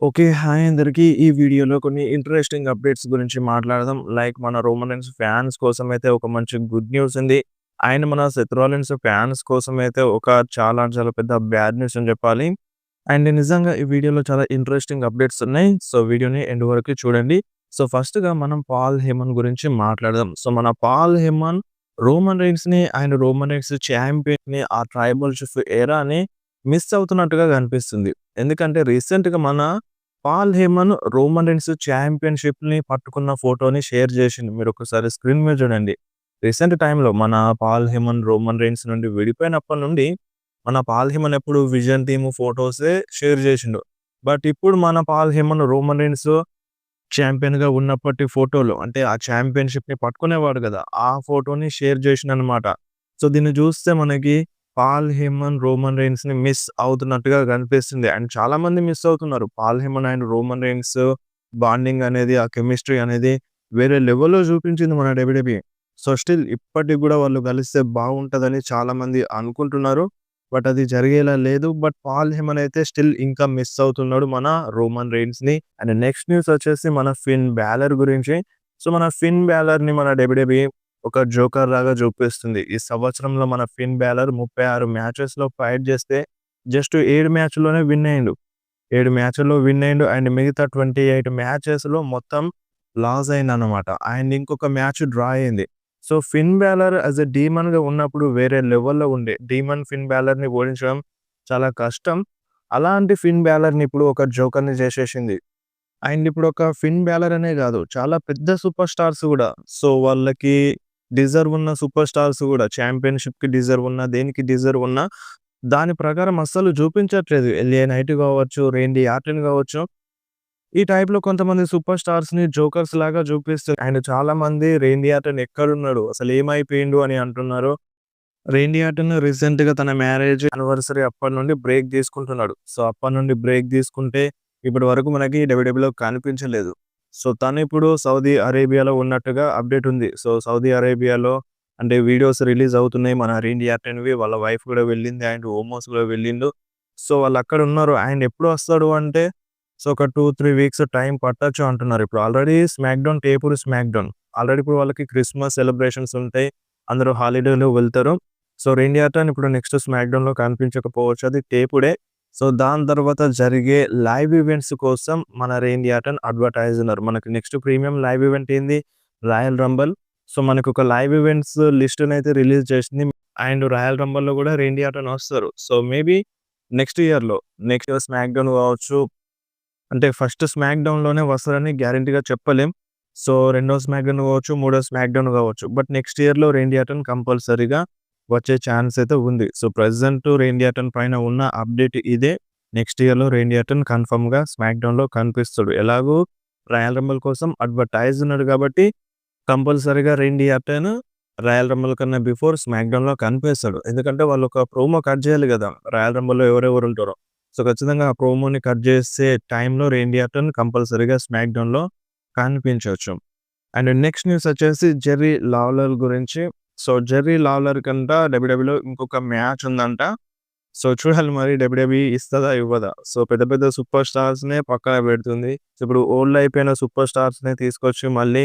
Okay. Hi అందరికి. ఈ వీడియోలో కొన్ని ఇంట్రెస్టింగ్ అప్డేట్స్ గురించి మాట్లాడదాం. లైక్ మన రోమన్ రీన్స్ ఫ్యాన్స్ కోసమైతే ఒక మంచి గుడ్ న్యూస్ ఉంది. అండ్ మన సెత్ రాలిన్స్ ఫ్యాన్స్ కోసమైతే ఒక చాలా పెద్ద బ్యాడ్ న్యూస్ అని చెప్పాలి. అండ్ నిజంగా ఈ వీడియోలో చాలా ఇంట్రెస్టింగ్ అప్డేట్స్ ఉన్నాయి. సో వీడియోని ఎండ్ వరకు చూడండి. సో ఫస్ట్‌గా మనం పాల్ హేమన్ గురించి మాట్లాడదాం. సో మన పాల్ హేమన్ రోమన్ రీన్స్‌ని అండ్ రోమన్ రీన్స్ ఛాంపియన్‌ని ఆ ట్రైబల్ షిప్ ఎరాని మిస్ అవుతున్నట్టుగా కనిపిస్తుంది. ఎందుకంటే రీసెంట్‌గా మన పాల్ హేమన్ రోమన్ రీన్స్ ఛాంపియన్‌షిప్‌ని పట్టుకున్న ఫోటోని షేర్ చేసిండు. మీరొకసారి స్క్రీన్ మీద చూడండి. రీసెంట్ టైమ్‌లో మన పాల్ హేమన్ రోమన్ రీన్స్ నుండి విడిపోయినప్పటి నుండి మన పాల్ హేమన్ ఎప్పుడు విజన్ టీమ్ ఫోటోసే షేర్ చేసిండు. బట్ ఇప్పుడు మన పాల్ హేమన్ రోమన్ రీన్స్ ఛాంపియన్‌గా ఉన్నప్పటి ఫోటోలు అంటే ఆ ఛాంపియన్‌షిప్‌ని పట్టుకునేవాడు గదా! ఆ ఫోటోని షేర్ చేసిండనమాట. సో దీన్ని చూస్తే మనకి పాల్ హేమన్, రోమన్ రీన్స్‌ని మిస్ అవుతున్నట్టుగా కనిపిస్తుంది. అండ్ చాలామంది మిస్ అవుతున్నారు. Paul Heyman and Roman Reigns bonding అనేది, ఆ కెమిస్ట్రీ అనేది వేరే లెవెల్‌లో చూపించింది మన డబ్ల్యూడబ్ల్యూఈ. సో స్టిల్ ఇప్పటికి గూడా వాళ్ళు కలిస్తే బాగుంటదని చాలామంది అనుకుంటున్నారు. బట్ అది జరిగేలా లేదు. బట్ పాల్ హేమన్ అయితే స్టిల్ ఇంకా మిస్ అవుతున్నాడు మన రోమన్ రీన్స్‌ని. అండ్ నెక్స్ట్ న్యూస్ వచ్చేసి మన ఫిన్ బాలర్ గురించి. సో మన ఫిన్ బాలర్‌ని మన డబ్ల్యూడబ్ల్యూఈ ఒక జోకర్ లాగా చూపిస్తుంది. ఈ సంవత్సరంలో మన ఫిన్ బాలర్ 36 మ్యాచెస్‌లో ఫైట్ చేస్తే జస్ట్ 7 మ్యాచ్‌ల్లోనే విన్ అయిండు. 7 మ్యాచ్‌ల్లో విన్ అయిండు. అండ్ మిగతా 28 మ్యాచెస్‌లో మొత్తం లాస్ అయిందన్నమాట. అండ్ ఇంకొక మ్యాచ్ డ్రా అయింది. So Finn Balor as a డీమన్‌గా ఉన్నప్పుడు వేరే లెవెల్‌లో ఉండే. డీమన్ ఫిన్ బాలర్‌ని ఓడించడం చాలా కష్టం. అలాంటి ఫిన్ బాలర్‌ని ఇప్పుడు ఒక జోకర్‌ని చేసేసింది. అండ్ ఇప్పుడు ఒక ఫిన్ బాలర్ అనే కాదు. చాలా పెద్ద సూపర్ స్టార్స్ గూడా. సో వాళ్ళకి డిజర్వ్ ఉన్న సూపర్ స్టార్స్ గూడా ఛాంపియన్‌షిప్‌కి డిజర్వ్ ఉన్న, దేనికి డిజర్వ్ ఉన్న దాని ప్రకారం అస్సలు చూపించట్లేదు. ఎల్ఏ నైట్ గావచ్చు, రేండీ ఆర్టన్ గావచ్చు. ఈ టైప్‌లో కొంతమంది సూపర్ స్టార్స్‌ని జోకర్స్ లాగా చూపిస్తారు. అండ్ చాలామంది రేండీ ఆర్టన్ ఎక్కడున్నాడు? అసలు ఏమైపోయిండు అని అంటున్నారు. రేండీ ఆర్టన్ రీసెంట్‌గా తన మ్యారేజ్ యానివర్సరీ అప్పటి నుండి బ్రేక్ తీసుకుంటున్నాడు. సో అప్పటి నుండి బ్రేక్ తీసుకుంటే ఇప్పటి వరకు మనకి డబ్ల్యూడబ్ల్యూలో కనిపించలేదు. సో తను ఇప్పుడు సౌదీ అరేబియాలో ఉన్నట్టుగా అప్డేట్ ఉంది. సో సౌదీ అరేబియాలో అంటే వీడియోస్ రిలీజ్ అవుతున్నాయి. మన రేండీ ఆర్టన్‌వి వాళ్ళ వైఫ్ కూడా వెళ్ళింది. అండ్ ఓమోస్ కూడా వెళ్ళిండు. సో వాళ్ళు అక్కడ ఉన్నారు. అండ్ ఎప్పుడు వస్తాడు అంటే సో ఒక 2, 3 వీక్స్ టైం పట్టొచ్చు అంటున్నారు. ఇప్పుడు ఆల్రెడీ స్మాక్‌డౌన్ టేపుడు స్మాక్‌డౌన్. ఆల్రెడీ ఇప్పుడు వాళ్ళకి క్రిస్మస్ సెలబ్రేషన్స్ ఉంటాయి. అందరూ హాలిడేలో వెళ్తారు. సో రేండీ ఆర్టన్ ఇప్పుడు నెక్స్ట్ స్మాక్‌డౌన్‌లో కనిపించకపోవచ్చు. అది టేపుడే. సో దాని తర్వాత జరిగే లైవ్ ఈవెంట్స్ కోసం మన రేండీ ఆర్టన్ అడ్వర్టైజున్నారు. మనకి నెక్స్ట్ ప్రీమియం లైవ్ ఈవెంట్ ఏంది? Royal Rumble. సో మనకొక లైవ్ ఈవెంట్స్ లిస్ట్‌నైతే రిలీజ్ చేసింది. అండ్ రాయల్ రంబుల్‌లో కూడా రేండీ ఆర్టన్ వస్తారు. సో మేబీ నెక్స్ట్ ఇయర్‌లో నెక్స్ట్ స్మాక్‌డౌన్ కావచ్చు. అంటే ఫస్ట్ స్మాక్‌డౌన్‌లోనే వస్తారని గ్యారంటీగా చెప్పలేం. సో రెండో స్మాక్‌డౌన్ కావచ్చు, మూడో స్మాక్‌డౌన్ కావచ్చు. బట్ నెక్స్ట్ ఇయర్‌లో రేండీ ఆర్టన్ కంపల్సరీగా వచ్చే ఛాన్స్ అయితే ఉంది. సో ప్రెజెంట్ రేండీ ఆర్టన్ పైన ఉన్న అప్డేట్ ఇదే. నెక్స్ట్ ఇయర్‌లో రేండీ ఆర్టన్ కన్ఫర్మ్‌గా స్మాక్‌డౌన్‌లో కనిపిస్తాడు. ఎలాగో రాయల్ రంబుల్ కోసం అడ్వర్టైజ్ ఉన్నాడు కాబట్టి కంపల్సరీగా రేండీ ఆర్టన్ రాయల్ రంబుల్ కన్నా బిఫోర్ స్మాక్‌డౌన్‌లో కనిపిస్తాడు. ఎందుకంటే వాళ్ళు ఒక ప్రోమో కట్ చేయాలి కదా! రాయల్ రంబుల్‌లో ఎవరెవరు ఉంటారో. సో ఖచ్చితంగా ఆ ప్రోమోని కట్ చేసే టైంలో రేండీ ఆర్టన్ కంపల్సరీగా స్మాక్‌డౌన్‌లో కనిపించొచ్చు. అండ్ నెక్స్ట్ న్యూస్ వచ్చేసి జెర్రీ లావ్లర్ గురించి. సో జెర్రీ లావ్లర్ కంట డబ్ల్యూడబ్ల్యూలో ఇంకొక మ్యాచ్ ఉందంట. సో చూడాలి మరి డబ్ల్యూడబ్ల్యూఈ ఇస్తదా? ఇవ్వదా? సో పెద్ద పెద్ద సూపర్ స్టార్స్‌నే పక్కన పెడుతుంది. సో ఇప్పుడు ఓల్డ్ అయిపోయిన సూపర్ స్టార్స్‌ని తీసుకొచ్చి మళ్ళీ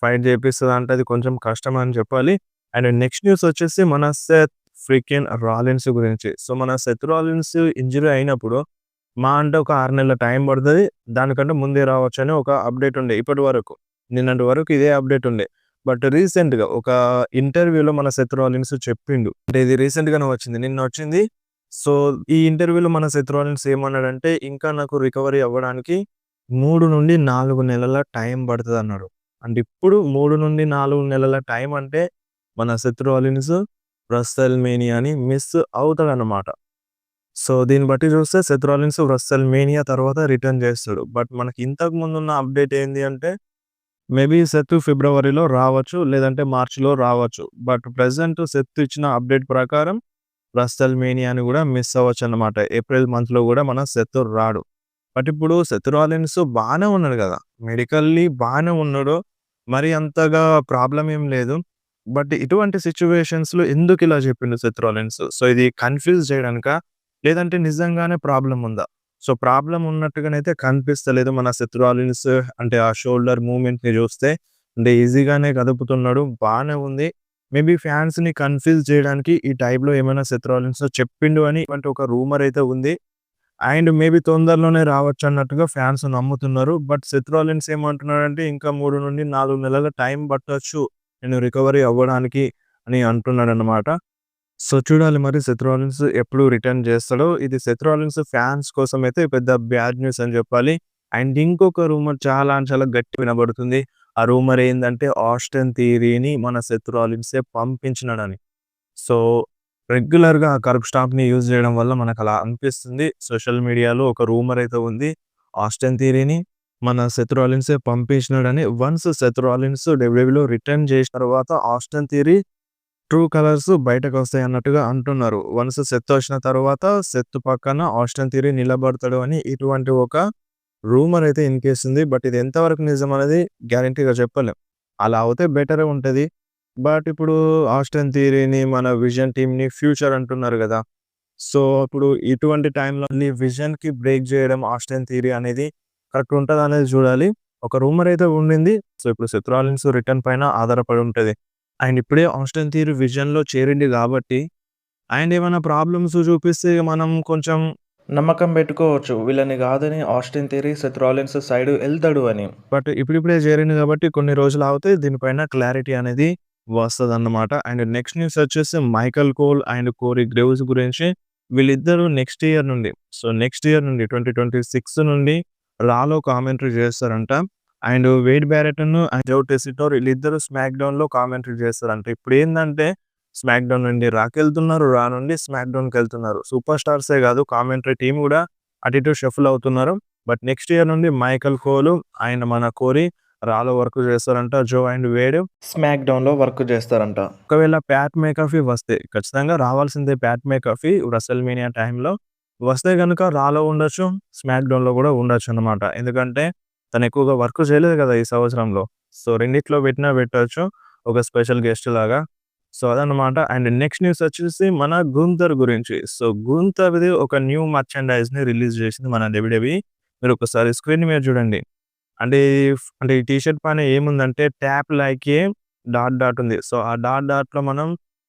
ఫైట్ చేపిస్తదంటే అది కొంచెం కష్టం అని చెప్పాలి. అండ్ నెక్స్ట్ న్యూస్ వచ్చేసి మన సెత్ ఫ్రీకెన్ రాలిన్స్ గురించి. సో మన సెత్ రాలిన్స్ ఇంజ్యూరీ అయినప్పుడు అంటే ఒక 6 నెలల టైం పడతది. దానికంటే ముందే రావచ్చని ఒక అప్డేట్ ఉండే ఇప్పటి వరకు. నిన్నటి వరకు ఇదే అప్డేట్ ఉండే. బట్ రీసెంట్‌గా ఒక ఇంటర్వ్యూలో మన సెత్ రాలిన్స్ చెప్పిండు. అంటే ఇది రీసెంట్‌గానే వచ్చింది. నిన్న వచ్చింది. సో ఈ ఇంటర్వ్యూలో మన సెత్ రాలిన్స్ ఏమన్నాడంటే, "ఇంకా నాకు రికవరీ అవ్వడానికి 3-4 నెలల టైం పడతదన్నాడు." అంటే ఇప్పుడు 3-4 నెలల టైం అంటే మన సెత్ రాలిన్స్ రెస్సల్‌మేనియాని మిస్ అవుతాడన్నమాట. సో దీన్ని బట్టి చూస్తే సెత్ రాలిన్స్ రెస్సల్‌మేనియా తర్వాత రిటర్న్ చేస్తాడు. బట్ మనకి ఇంతకు ముందున్న అప్డేట్ ఏంది అంటే మేబీ సెత్ ఫిబ్రవరిలో రావచ్చు. లేదంటే మార్చ్‌లో రావచ్చు. బట్ ప్రెజెంట్ సెత్ ఇచ్చిన అప్డేట్ ప్రకారం రెస్సల్‌మేనియాని కూడా మిస్ అవ్వచ్చన్నమాట. ఏప్రిల్ మంత్‌లో కూడా మన సెత్ రాడు. బట్ ఇప్పుడు సెత్ రాలిన్స్ బానే ఉన్నాడు గదా! మెడికల్లీ బానే ఉన్నాడు. మరి అంతగా ప్రాబ్లమ్ ఏం లేదు. బట్ ఇటువంటి సిట్యుయేషన్స్‌లో ఎందుకిలా చెప్పిండు సెత్ రాలిన్స్? సో ఇది కన్‌ఫ్యూజ్ చేయడానికా? లేదంటే నిజంగానే ప్రాబ్లమ్ ఉందా? సో, ప్రాబ్లమ్ ఉన్నట్టుగానైతే కనిపిస్తలేదు మన సెత్ రాలిన్స్. అంటే ఆ షోల్డర్ మూవ్‌మెంట్‌ని చూస్తే అంటే ఈజీగానే కదుపుతున్నాడు. బానే ఉంది. మేబీ ఫ్యాన్స్‌ని కన్‌ఫ్యూజ్ చేయడానికి ఈ టైప్‌లో ఏమైనా సెత్ రాలిన్స్ చెప్పిండు అని ఇటువంటి ఒక రూమర్ అయితే ఉంది. అండ్ మేబీ తొందరలోనే రావచ్చన్నట్టుగా ఫ్యాన్స్ నమ్ముతున్నారు. బట్ సెత్ రాలిన్స్ ఏమంటున్నాడంటే ఇంకా 3-4 నెలల టైం పట్టొచ్చు నేను రికవరీ అవ్వడానికి అని అంటున్నాడన్నమాట. సో, చూడాలి మరి సెత్ రాలిన్స్ ఎప్పుడు రిటర్న్ చేస్తాడో. ఇది సెత్ రాలిన్స్ ఫ్యాన్స్ కోసమైతే పెద్ద బ్యాడ్ న్యూస్ అని చెప్పాలి. అండ్ ఇంకొక రూమర్ చాలా అంటే చాలా గట్టిగా వినబడుతుంది. ఆ రూమర్ ఏందంటే ఆస్టన్ థియరీని మన సెత్ రాలిన్సే పంపించినాడని. సో, రెగ్యులర్‌గా ఆ కర్బ్ స్టాంప్‌ని యూజ్ చేయడం వల్ల మనకలా అనిపిస్తుంది. సోషల్ మీడియాలో ఒక రూమర్ అయితే ఉంది. ఆస్టన్ థియరీని మన సెత్ రాలిన్సే పంపించినాడని. వన్స్ సెత్ రాలిన్స్ డబ్ల్యూడబ్ల్యూఈలో రిటర్న్ చేసిన తర్వాత ఆస్టన్ థియరీ ట్రూ కలర్స్ బయటకొస్తాయి అన్నట్టుగా అంటున్నారు. వన్స్ సెత్ వచ్చిన తర్వాత సెత్ పక్కన ఆస్టన్ థియరీ నిలబడతాడు అని ఇటువంటి ఒక రూమర్ అయితే ఇన్‌కేస్తుంది. బట్ ఇది ఎంతవరకు నిజం అనేది గ్యారంటీ‌గా చెప్పలేం. అలా అవుతే బెటరే ఉంటది. బట్ ఇప్పుడు ఆస్టన్ థియరీని మన విజన్ టీమ్‌ని ఫ్యూచర్ అంటున్నారు గదా! సో, ఇప్పుడు ఇటువంటి టైంలో ఈ విజన్‌కి బ్రేక్ జేయడం ఆస్టన్ థియరీ అనేది కరెక్ట్ ఉంటదనేది చూడాలి. ఒక రూమర్ అయితే ఉండింది. సో, ఇప్పుడు సెత్ రాలిన్స్ రిటర్న్ పైన ఆధారపడి ఉంటది. అండ్ ఇప్పుడే ఆస్టన్ థియరీ విజన్‌లో చేరిండు గాబట్టి అండ్ ఏమైనా ప్రాబ్లమ్స్ చూపిస్తే మనం కొంచెం నమ్మకం పెట్టుకోవచ్చు. వీళ్ళని గాదని Austin Theory, Seth Rollins side ఎళ్తాడు అని. బట్ ఇప్పుడిప్పుడే చేరిండు కాబట్టి కొన్ని రోజులు ఆగితే దీనిపైన క్లారిటీ అనేది వస్తదన్నమాట. అండ్ నెక్స్ట్ న్యూస్ వచ్చేసి Michael Cole and Corey Graves గురించి. వీళ్ళిద్దరూ నెక్స్ట్ ఇయర్ నుండి నెక్స్ట్ ఇయర్ నుండి 2026 నుండి రాలో కామెంటరీ చేస్తారంట. And Wade Barrett and Joe Tessitore వీళ్ళిద్దరూ స్మాక్ డౌన్‌లో కామెంటరీ చేస్తారంట. ఇప్పుడేందంటే స్మాక్ డౌన్ నుండి రాకెళ్తున్నారు. రా నుండి స్మాక్ డౌన్‌కెళ్తున్నారు. సూపర్ స్టార్సే గాదు కామెంటరీ టీమ్ గూడా అటు ఇటు షఫుల్ అవుతున్నారు. బట్ నెక్స్ట్ ఇయర్ నుండి మైకెల్ కోల్ అండ్ మన కోరీ రాలో వర్క్ చేస్తారంట. జో అండ్ వేడ్ స్మాక్ డౌన్‌లో వర్క్ చేస్తారంట. ఒకవేళ ప్యాట్ మేకఫీ వస్తే ఖచ్చితంగా రావాల్సిందే ప్యాట్ మేకఫీ రెసల్‌మేనియా టైంలో. వస్తే గనుక రాలో ఉండొచ్చు. స్మాక్ డౌన్‌లో గూడా ఉండొచ్చన్నమాట. ఎందుకంటే తను ఎక్కువగా వర్క్ చేయలేదు గదా! ఈ సంవత్సరంలో. సో, రెండిట్లో పెట్టినా పెట్టొచ్చు. ఒక స్పెషల్ గెస్ట్ లాగా. సో, అదన్నమాట. అండ్ నెక్స్ట్ న్యూస్ వచ్చేసి మన 'గుంతర్' గురించి. సో, 'గుంతర్‌ది' ఒక న్యూ మర్చండైజ్‌ని రిలీజ్ చేసింది మన డబ్ల్యూడబ్ల్యూఈ. మీరొకసారి స్క్రీన్ మీద చూడండి. అంటే అంటే ఈ టీ షర్ట్ పైన ఏముందంటే tap like A dot dot ఉంది. సో, ఆ డాట్ డాట్‌లో మనం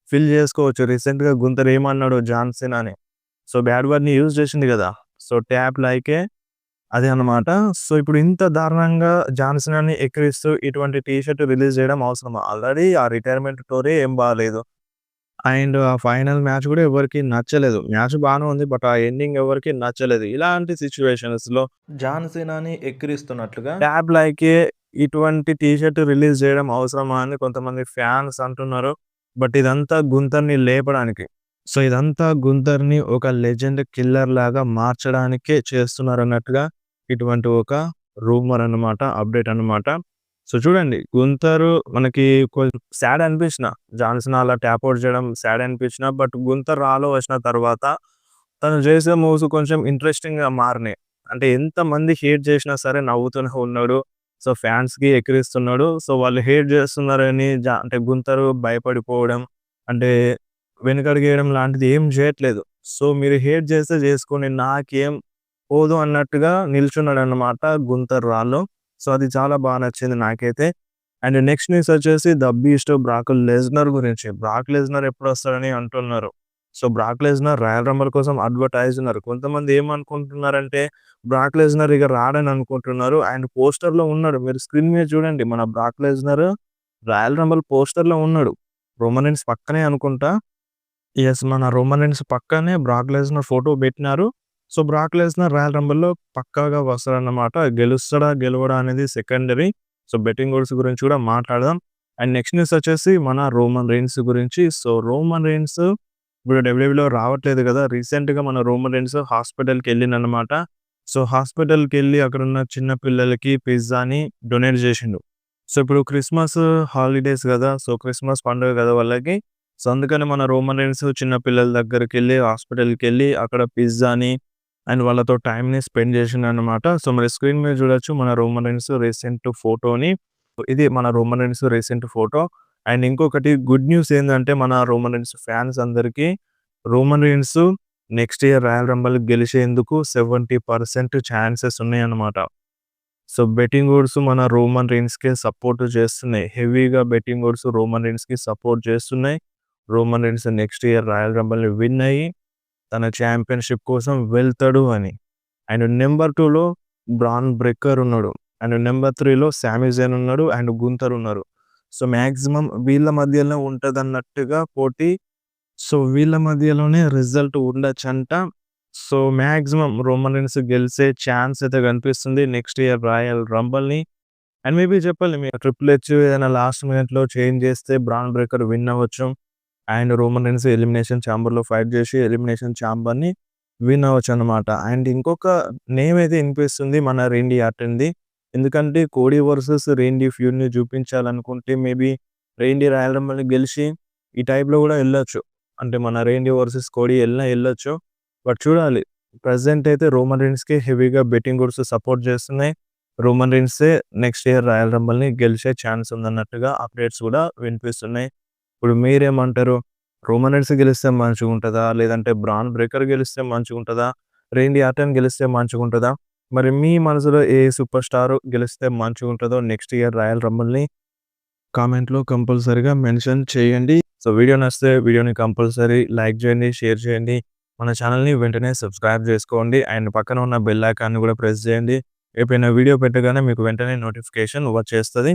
ఫిల్ చేసుకోవచ్చు. రీసెంట్‌గా 'గుంతర్' ఏమన్నాడు 'జాన్ సీనా'ని. సో, బ్యాడ్ వర్డ్‌ని యూజ్ చేసింది గదా! సో, ట్యాప్ లైక్ ఏ అదే అన్నమాట. సో, ఇప్పుడు ఇంత దారుణంగా 'జాన్ సీనా'ని ఎక్కిరిస్తూ ఇటువంటి టీ షర్ట్ రిలీజ్ చేయడం అవసరమా? ఆల్రెడీ ఆ రిటైర్మెంట్ టూరే ఏం బాలేదు. అండ్ ఆ ఫైనల్ మ్యాచ్ గూడా ఎవరికీ నచ్చలేదు. మ్యాచ్ బానే ఉంది. బట్ ఆ ఎండింగ్ ఎవరికీ నచ్చలేదు. ఇలాంటి సిట్యుయేషన్స్‌లో 'జాన్ సీనా'ని ఎక్కిరిస్తున్నట్లుగా 'ట్యాబ్ లైకే' ఇటువంటి టీ షర్ట్ రిలీజ్ చేయడం అవసరమా అని కొంతమంది ఫ్యాన్స్ అంటున్నారు. బట్ ఇదంతా 'గుంతర్‌ని' లేపడానికి. సో, ఇదంతా 'గుంతర్‌ని' ఒక లెజెండ్ కిల్లర్ లాగా మార్చడానికే చేస్తున్నారన్నట్టుగా ఇటువంటి ఒక రూమర్ అన్నమాట. అప్డేట్ అన్నమాట. సో, చూడండి 'గుంతర్' మనకి కొంచెం సాడ్ అనిపించిన 'జాన్ సీనా' అలా ట్యాప్ ఔట్ చేయడం సాడ్ అనిపించినా బట్ 'గుంతర్' రాలో వచ్చిన తర్వాత తను చేసే మూవ్స్ కొంచెం ఇంట్రెస్టింగ్‌గా మారినాయి. అంటే ఎంతమంది హేట్ చేసినా సరే నవ్వుతూనే ఉన్నాడు. సో, ఫ్యాన్స్‌కి ఎక్కిరిస్తున్నాడు. సో, వాళ్ళు హేట్ చేస్తున్నారని అంటే 'గుంతర్' భయపడిపోవడం అంటే వెనకడుగేయడం లాంటిది ఏం చేయట్లేదు. సో, మీరు హేట్ చేస్తే చేసుకోండి నాకేం పోదు అన్నట్టుగా నిల్చున్నాడన్నమాట 'గుంతర్' రాలో. సో, అది చాలా నచ్చింది నాకైతే. అండ్ నెక్స్ట్ న్యూస్ వచ్చేసి 'ద బీస్ట్' బ్రాక్ లెస్నర్ గురించి. బ్రాక్ లెస్నర్ ఎప్పుడొస్తాడని అంటున్నారు. So, Brock Lesnar royal Rumble కోసం అడ్వర్టైజ్ ఉన్నారు. కొంతమంది ఏమనుకుంటున్నారంటే బ్రాక్ లెస్నర్ ఇక రాడని అనుకుంటున్నారు. అండ్ పోస్టర్‌లో ఉన్నాడు. మీరు స్క్రీన్ మీద చూడండి. మన బ్రాక్ లెస్నర్ రాయల్ రంబుల్ పోస్టర్‌లో ఉన్నాడు. రోమన్ రీన్స్ పక్కనే అనుకుంటా. యెస్. మన రోమన్ రీన్స్ పక్కనే బ్రాక్ లెస్నర్ ఫోటో పెట్టినారు. సో, బ్రాక్ లెస్నర్ రాయల్ రంబుల్‌లో పక్కాగా వస్తాడన్నమాట. గెలుస్తాడా? గెలవడా? అనేది సెకండరీ. సో, బెట్టింగ్ ఓడ్స్ గురించి కూడా మాట్లాడదాం. అండ్ నెక్స్ట్ న్యూస్ వచ్చేసి మన రోమన్ రీన్స్ గురించి. సో, రోమన్ రీన్స్ ఇప్పుడు డబ్ల్యూడబ్ల్యూఈలో రావట్లేదు కదా! రీసెంట్‌గా మన రోమన్ రీన్స్ హాస్పిటల్‌కెళ్ళిండన్నమాట. సో, హాస్పిటల్‌కెళ్ళి అక్కడున్న చిన్న పిల్లలకి పిజ్జాని డొనేట్ చేసిండు. సో, ఇప్పుడు క్రిస్మస్ హాలిడేస్ గదా! సో, క్రిస్మస్ పండుగ గదా! వాళ్ళకి. సో, అందుకని మన రోమన్ రీన్స్ చిన్న పిల్లల దగ్గరికెళ్ళి హాస్పిటల్‌కెళ్ళి అక్కడ పిజ్జాని అండ్ వాళ్ళతో టైమ్‌ని స్పెండ్ చేసిండన్నమాట. సో, మరి స్క్రీన్ మీద చూడొచ్చు మన రోమన్ రీన్స్ రీసెంట్ ఫోటోని. ఇది మన Roman Reigns recent photo. And ఇంకొకటి గుడ్ న్యూస్ ఏందంటే మన రోమన్ రీన్స్ ఫ్యాన్స్ అందరికీ Roman Reigns next year Royal Rumble గెలిచేందుకు 70% ఛాన్సెస్ ఉన్నాయన్నమాట. సో, బెట్టింగ్ ఓడ్స్ మన రోమన్ రీన్స్‌కే సపోర్ట్ చేస్తున్నాయి. హెవీగా బెట్టింగ్ ఓడ్స్ రోమన్ రీన్స్‌కి సపోర్ట్ చేస్తున్నాయి. Roman Reigns next year Royal రంబల్‌ని విన్ అయ్యి తన ఛాంపియన్‌షిప్ కోసం వెళ్తాడు అని. అండ్ నంబర్ 2లో బ్రాన్ బ్రెక్కర్ ఉన్నాడు. అండ్ నంబర్ 3లో సామీ జైన్ ఉన్నాడు. అండ్ గుంతర్ ఉన్నారు. సో, మాక్సిమం వీళ్ళ మధ్యలో ఉంటదన్నట్టుగా పోటీ. సో, వీళ్ళ మధ్యలోనే రిజల్ట్ ఉండొచ్చంట. సో, మాక్సిమం రోమన్ రీన్స్ గెలిసే ఛాన్స్ అయితే కనిపిస్తుంది నెక్స్ట్ ఇయర్ రాయల్ రంబల్‌ని. అండ్ మేబీ చెప్పాలి మీరు ట్రిపుల్ హెచ్ ఏదైనా లాస్ట్ మినిట్‌లో చేంజ్ చేస్తే బ్రాన్ బ్రేకర్ విన్ అవ్వచ్చు. అండ్ రోమన్ రీన్స్ ఎలిమినేషన్ ఛాంబర్‌లో ఫైట్ చేసి ఎలిమినేషన్ ఛాంబర్‌ని విన్ అవ్వచ్చనమాట. అండ్ ఇంకొక నేమ్ అయితే ఇనిపిస్తుంది మన రేండీ ఆర్టన్‌ది. ఎందుకంటే కోడీ వర్సెస్ రేండీ ఫ్యూడ్‌ని చూపించాలనుకుంటే మేబీ రేండీ రాయల్ రంబల్‌ని గెలిచి ఈ టైప్‌లో కూడా ఎళ్ళొచ్చు. అంటే మన రేండీ వర్సెస్ కోడీ ఎళ్ళొచ్చు. బట్ చూడాలి. ప్రెజెంట్ అయితే రోమన్ రీన్స్‌కి హెవీగా బెట్టింగ్ ఓడ్స్ సపోర్ట్ చేస్తున్నాయి. రోమన్ రీన్సే నెక్స్ట్ ఇయర్ రాయల్ రంబల్‌ని గెలిచే ఛాన్స్ ఉందన్నట్టుగా అప్డేట్స్ కూడా వినిపిస్తున్నాయి. ఇప్పుడు మీరేమంటారు? రోమన్ రీన్స్ గెలిస్తే మంచిగుంటదా? లేదంటే బ్రాన్ బ్రేకర్ గెలిస్తే మంచిగుంటదా? రేండీ ఆర్టన్ గెలిస్తే మంచిగుంటదా? మరి మీ మనసులో ఏ సూపర్ స్టార్ గెలిస్తే మంచిగుంటదో నెక్స్ట్ ఇయర్ రాయల్ రంబల్‌ని కామెంట్‌లో కంపల్సరీగా మెన్షన్ చేయండి. సో, వీడియో నచ్చితే వీడియోని కంపల్సరీ లైక్ చేయండి, షేర్ చేయండి. మన ఛానల్‌ని వెంటనే సబ్స్క్రైబ్ చేసుకోండి. అండ్ పక్కన ఉన్న బెల్ ఐకాన్‌ని కూడా ప్రెస్ చేయండి. ఎప్పుడైనా వీడియో పెట్టగానే మీకు వెంటనే నోటిఫికేషన్ వచ్చేస్తది.